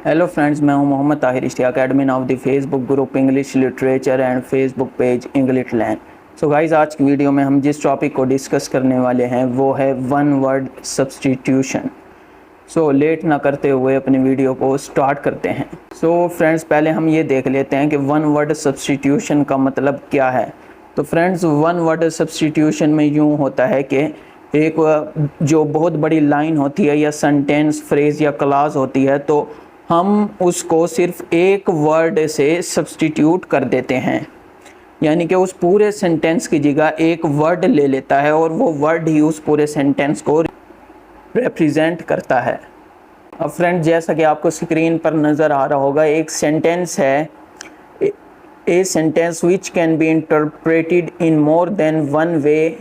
Hello friends, मैं हूं Mohammad Tahir Ishtiaq, admin of the Facebook group English literature and Facebook page English land. So guys, आज की video में हम जिस टॉपिक को डिस्कस करने वाले हैं वो है one word substitution. So let ना करते हुए अपनी वीडियो को स्टार्ट करते हैं। सो फ्रेंड्स, पहले हम ये देख लेते हैं कि वन वर्ड सब्स्टिट्यूशन का मतलब क्या है। तो फ्रेंड्स, वन वर्ड सब्स्टिट्यूशन में यूँ होता है कि एक जो बहुत बड़ी लाइन होती है या सेंटेंस, फ्रेज या क्लास होती है, तो हम उसको सिर्फ एक वर्ड से सब्स्टिट्यूट कर देते हैं, यानी कि उस पूरे सेंटेंस की जगह एक वर्ड ले लेता है और वो वर्ड ही उस पूरे सेंटेंस को रिप्रेजेंट करता है। अब फ्रेंड, जैसा कि आपको स्क्रीन पर नज़र आ रहा होगा, एक सेंटेंस है, a sentence which can be interpreted in more than one way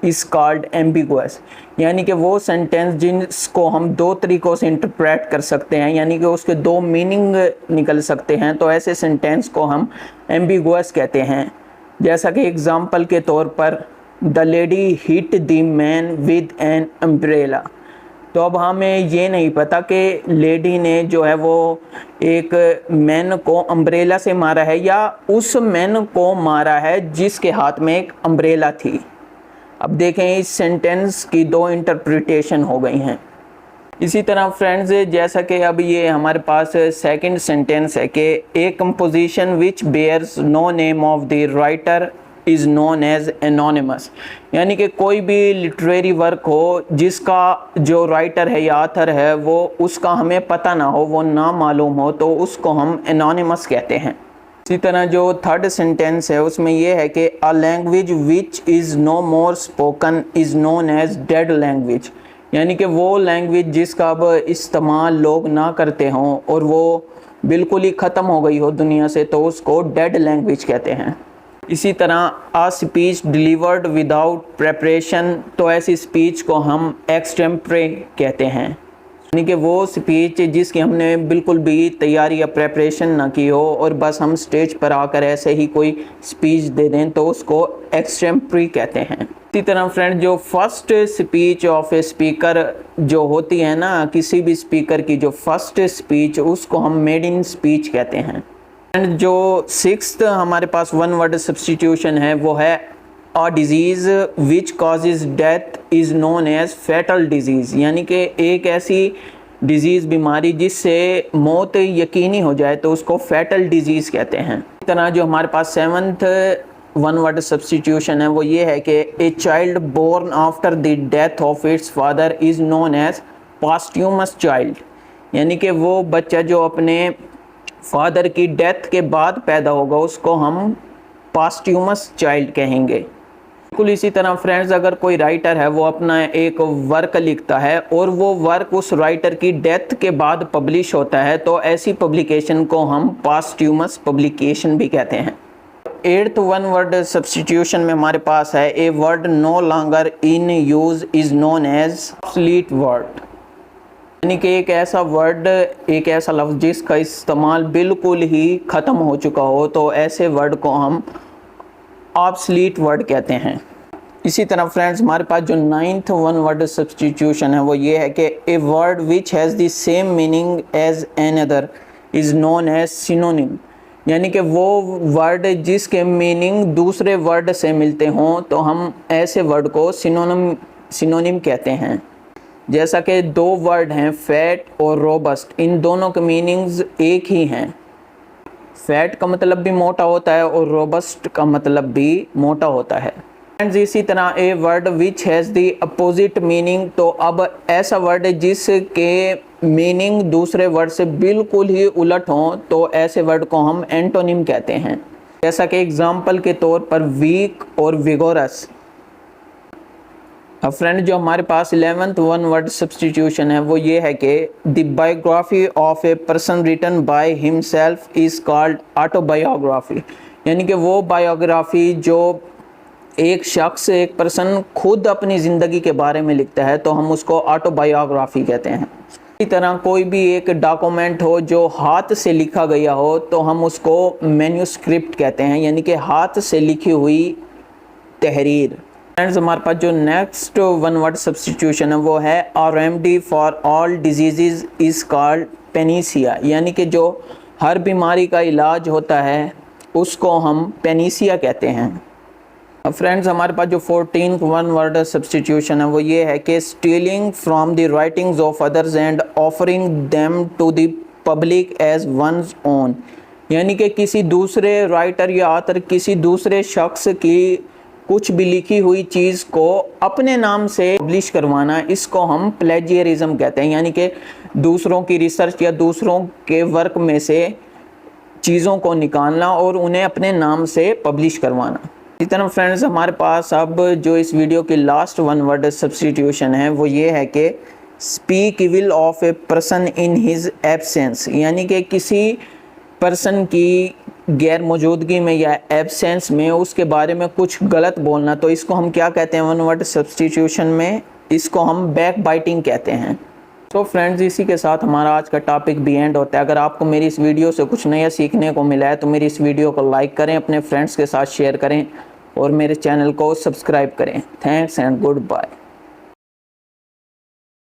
is called ambiguous. यानी कि वो सेंटेंस जिसको हम दो तरीक़ों से इंटरप्रेट कर सकते हैं, यानी कि उसके दो मीनिंग निकल सकते हैं, तो ऐसे सेंटेंस को हम एम्बिगुअस कहते हैं। जैसा कि एग्ज़ाम्पल के तौर पर, the lady hit the man with an umbrella. तो अब हमें ये नहीं पता कि लेडी ने जो है वो एक मैन को अम्ब्रेला से मारा है या उस मैन को मारा है जिसके हाथ में एक अम्ब्रेला थी। अब देखें, इस सेंटेंस की दो इंटरप्रिटेशन हो गई हैं। इसी तरह फ्रेंड्स, जैसा कि अब ये हमारे पास सेकंड सेंटेंस है कि a composition which bears no name of the writer is known as anonymous. यानी कि कोई भी लिटरेरी वर्क हो जिसका जो राइटर है या ऑथर है वो उसका हमें पता ना हो, वो ना मालूम हो, तो उसको हम एनोनिमस कहते हैं। इसी तरह जो थर्ड सेंटेंस है उसमें यह है कि a language which is no more spoken is known as dead language. यानी कि वो लैंग्वेज जिसका अब इस्तेमाल लोग ना करते हों और वो बिल्कुल ही ख़त्म हो गई हो दुनिया से, तो उसको डेड लैंग्वेज कहते हैं। इसी तरह a speech delivered without preparation, तो ऐसी स्पीच को हम एक्सटेम्परे कहते हैं। यानी कि वो स्पीच जिसकी हमने बिल्कुल भी तैयारी या प्रेपरेशन ना की हो और बस हम स्टेज पर आकर ऐसे ही कोई स्पीच दे दें, तो उसको एक्सटेम्परी कहते हैं। इसी तरह फ्रेंड, जो first speech of a speaker जो होती है ना, किसी भी स्पीकर की जो फर्स्ट स्पीच, उसको हम मेड इन स्पीच कहते हैं। एंड जो सिक्स्थ हमारे पास वन वर्ड सब्स्टिट्यूशन है वो है a disease which causes death is known as fatal disease. यानी कि एक ऐसी डिजीज़, बीमारी जिससे मौत यकीनी हो जाए, तो उसको फैटल डिजीज़ कहते हैं। इस तरह जो हमारे पास सेवंथ वन वर्ड सब्स्टिट्यूशन है वो ये है कि a child born after the death of its father is known as posthumous child. यानी कि वो बच्चा जो अपने फादर की डेथ के बाद पैदा होगा उसको हम पॉस्ट्यूमस चाइल्ड कहेंगे। बिल्कुल इसी तरह फ्रेंड्स, अगर कोई राइटर है वो अपना एक वर्क लिखता है और वो वर्क उस राइटर की डेथ के बाद पब्लिश होता है, तो ऐसी पब्लिकेशन को हम पॉस्ट्यूमस पब्लिकेशन भी कहते हैं। एट्थ वन वर्ड सब्स्टिट्यूशन में हमारे पास है a word no longer in use is known as obsolete word. यानी कि एक ऐसा वर्ड, एक ऐसा लफ्ज़ जिसका इस्तेमाल बिल्कुल ही ख़त्म हो चुका हो, तो ऐसे वर्ड को हम ऑब्सोलीट वर्ड कहते हैं। इसी तरह फ्रेंड्स, हमारे पास जो नाइन्थ वन वर्ड सब्स्टिट्यूशन है वो ये है कि a word which has the same meaning as another is known as synonym. यानी कि वो वर्ड जिसके मीनिंग दूसरे वर्ड से मिलते हों, तो हम ऐसे वर्ड को सिनोनिम कहते हैं। जैसा कि दो वर्ड हैं, फैट और रोबस्ट, इन दोनों के मीनिंग्स एक ही हैं। फैट का मतलब भी मोटा होता है और रोबस्ट का मतलब भी मोटा होता है। फ्रेंड्स, इसी तरह ए word which has the opposite meaning, तो अब ऐसा वर्ड जिसके मीनिंग दूसरे वर्ड से बिल्कुल ही उलट हों, तो ऐसे वर्ड को हम एंटोनिम कहते हैं। जैसा कि एग्जाम्पल के तौर पर वीक और विगोरस। अब फ्रेंड, जो हमारे पास 11th वन वर्ड सब्स्टिट्यूशन है वो ये है कि the biography of a person written by himself is called autobiography. यानी कि वो बायोग्राफी जो एक शख्स, एक पर्सन खुद अपनी ज़िंदगी के बारे में लिखता है, तो हम उसको ऑटोबायोग्राफी कहते हैं। इसी तरह कोई भी एक डॉक्यूमेंट हो जो हाथ से लिखा गया हो, तो हम उसको मैन्युस्क्रिप्ट कहते हैं, यानी कि हाथ से लिखी हुई तहरीर। फ्रेंड्स हमारे पास जो नेक्स्ट वन वर्ड सब्स्टिट्यूशन है वो है are remedy for all diseases is called panacea, यानी कि जो हर बीमारी का इलाज होता है उसको हम पेनिसिया कहते हैं। फ्रेंड्स हमारे पास जो 14th वन वर्ड सब्स्टिट्यूशन है वो ये है कि stealing from the writings of others and offering them to the public as one's own, यानी कि किसी दूसरे राइटर या ऑथर किसी दूसरे शख्स की कुछ भी लिखी हुई चीज़ को अपने नाम से पब्लिश करवाना, इसको हम प्लेजियरिज्म कहते हैं, यानी कि दूसरों की रिसर्च या दूसरों के वर्क में से चीज़ों को निकालना और उन्हें अपने नाम से पब्लिश करवाना। इसी तरह फ्रेंड्स हमारे पास अब जो इस वीडियो की लास्ट वन वर्ड सब्स्टिट्यूशन है वो ये है कि speak evil of a person in his absence, यानी कि किसी पर्सन की गैर मौजूदगी में या एब्सेंस में उसके बारे में कुछ गलत बोलना, तो इसको हम क्या कहते हैं वन वर्ड सब्स्टिट्यूशन में, इसको हम बैक बाइटिंग कहते हैं। तो फ्रेंड्स इसी के साथ हमारा आज का टॉपिक भी एंड होता है। अगर आपको मेरी इस वीडियो से कुछ नया सीखने को मिला है तो मेरी इस वीडियो को लाइक करें, अपने फ्रेंड्स के साथ शेयर करें और मेरे चैनल को सब्सक्राइब करें। Thanks and good bye.